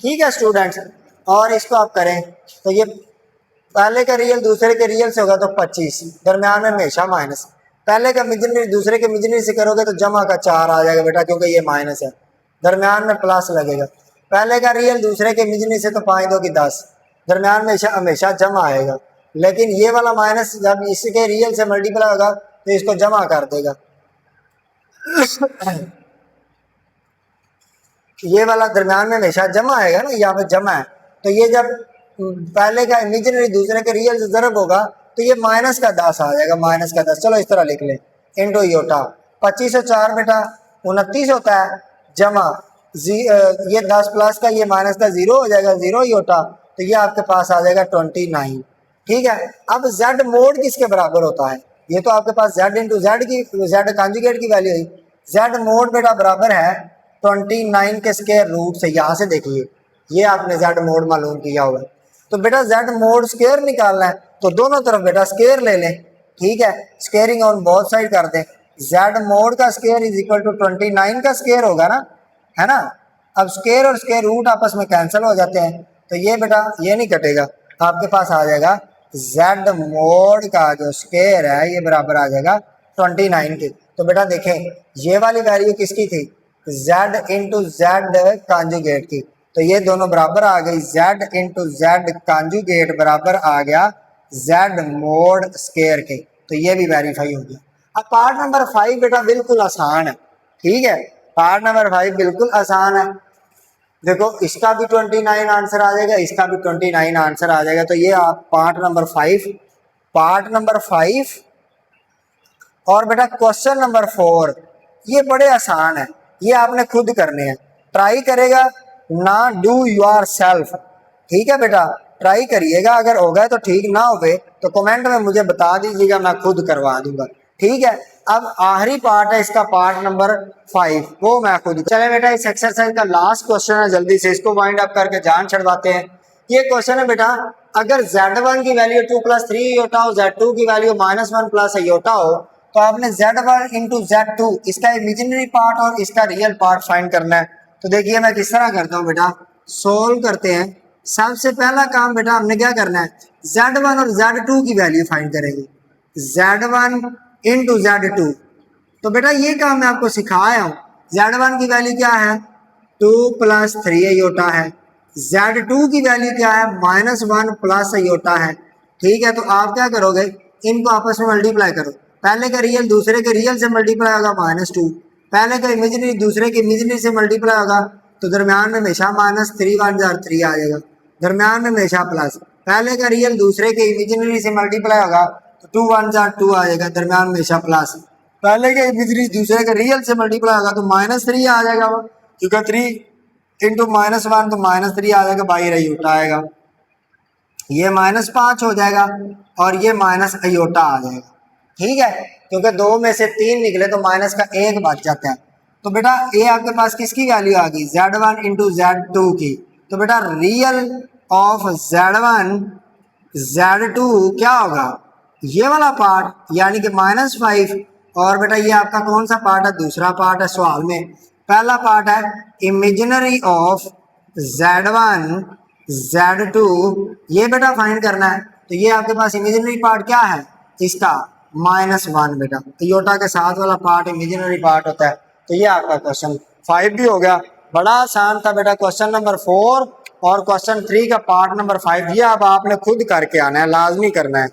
ठीक है स्टूडेंट्स, और इसको आप करें तो ये पहले का रियल दूसरे के रियल से होगा तो 25, दरम्यान में हमेशा माइनस। पहले का इमेजिनरी दूसरे के इमेजिनरी से करोगे तो जमा का 4 आ जाएगा बेटा, क्योंकि ये माइनस है, दरम्यान में प्लस लगेगा। पहले का रियल दूसरे के इमेजिनरी से तो 5 2 की 10, दरम्यान में हमेशा जमा आएगा। लेकिन ये वाला माइनस जब इसके रियल से मल्टीप्लाई होगा तो इसको जमा कर देगा। ये वाला दरम्यान में हमेशा जमा आएगा ना, यहाँ पे जमा है, तो ये जब पहले का इमेजिनरी दूसरे के रियल से ज़रब होगा तो ये माइनस का 10 आ जाएगा, माइनस का 10। चलो इस तरह लिख लें इंटू योटा 25 और 4 बेटा 29 होता है, जमा ये 10 प्लस का ये माइनस का 0 हो जाएगा, 0 योटा, तो ये आपके पास आ जाएगा 29। ठीक है, अब z मोड किसके बराबर होता है, ये तो आपके पास z इंटू जेड की z कॉन्जुगेट की वैल्यू है। z मोड बेटा बराबर है 29 के स्क्वायर रूट से। यहाँ से देखिए ये आपने z मोड मालूम किया हुआ है, तो बेटा z मोड स्क्वायर निकालना है तो दोनों तरफ बेटा स्क्वायर ले लें। ठीक है, स्क्वायरिंग ऑन बोथ साइड कर दें। z मोड का स्क्वायर इज इक्वल टू 29 का स्क्वायर होगा ना, है ना। अब स्क्वायर और स्क्वायर रूट आपस में कैंसिल हो जाते हैं, तो ये बेटा ये नहीं कटेगा, आपके पास आ जाएगा z मोड का जो स्क्वायर है ये बराबर आ जाएगा 29 के। तो बेटा देखें ये वाली वैल्यू किसकी थी, z इंटू जेड कॉन्जुगेट की, तो ये दोनों बराबर आ गई, z इंटू जेड कॉन्जुगेट बराबर आ गया z मोड स्क्वायर के, तो ये भी वेरीफाई हो गया। अब पार्ट नंबर 5 बेटा बिल्कुल आसान है। ठीक है, पार्ट नंबर 5 बिल्कुल आसान है। देखो इसका भी 29 आंसर आ जाएगा, इसका भी 29 आंसर आ जाएगा। तो ये आप पार्ट नंबर 5 और बेटा क्वेश्चन नंबर 4 ये बड़े आसान है, ये आपने खुद करने हैं, ट्राई करेगा ना, डू योर सेल्फ। ठीक है बेटा, ट्राई करिएगा, अगर होगा तो ठीक, ना होवे तो कमेंट में मुझे बता दीजिएगा, मैं खुद करवा दूंगा। ठीक है, अब आखिरी पार्ट है इसका, पार्ट नंबर 5, वो मैं खुद। चले बेटा इस एक्सरसाइज का लास्ट क्वेश्चन है, जल्दी से इसको वाइंड अप करके जान छड़वाते हैं। ये क्वेश्चन है बेटा, अगर z1 की वैल्यू 2 + 3 अयोटा हो, z2 की वैल्यू -1 + अयोटा हो, तो आपने z1 इंटू z2 इसका इमेजिनरी पार्ट और इसका रियल पार्ट फाइंड करना है। तो देखिए मैं किस तरह करता हूँ बेटा, सोल्व करते हैं। सबसे पहला काम बेटा हमने क्या करना है, z1 और z2 की वैल्यू फाइंड करेंगे, z1 इंटू z2। तो बेटा ये काम मैं आपको सिखाया हूँ। z1 की वैल्यू क्या है 2 + 3 अयोटा है, z2 की वैल्यू क्या है -1 + अयोटा है। ठीक है, तो आप क्या करोगे, इनको आपस में मल्टीप्लाई करो। पहले का रियल दूसरे के रियल से मल्टीप्लाई होगा -2, पहले का इमेजिनरी दूसरे के इमेजिनरी से मल्टीप्लाई होगा तो दरम्यान में हमेशा -3 1 3 आ जाएगा, दरम्यान में हमेशा प्लस। पहले का रियल दूसरे के इमेजिनरी से मल्टीप्लाई होगा तो 2 1 2 आ जाएगा, दरम्यान में हमेशा प्लस। पहले का इमेजिनरी दूसरे के रियल से मल्टीप्लाई होगा तो -3 आ जाएगा, वो क्योंकि 3 इंटू -1 तो -3 आ जाएगा, बाहर अयोटा आएगा, ये -5 हो जाएगा और ये माइनस अयोटा आ जाएगा। ठीक है, क्योंकि 2 में से 3 निकले तो माइनस का 1 बच जाता है। तो बेटा ये आपके पास किसकी वैल्यू आ गई, z1 इंटू z2 की। तो बेटा रियल ऑफ z1 z2 क्या होगा, ये वाला पार्ट यानी कि -5, और बेटा ये आपका कौन सा पार्ट है, दूसरा पार्ट है सवाल में। पहला पार्ट है इमेजिनरी ऑफ z1 z2, ये बेटा फाइंड करना है। तो ये आपके पास इमेजिनरी पार्ट क्या है इसका -1 बेटा, अयोटा के साथ वाला पार्ट इमेजिनरी पार्ट होता है। तो ये आपका क्वेश्चन 5 भी हो गया, बड़ा आसान था बेटा। क्वेश्चन नंबर 4 और क्वेश्चन 3 का पार्ट नंबर 5 ये अब आपने खुद करके आना है, लाजमी करना है।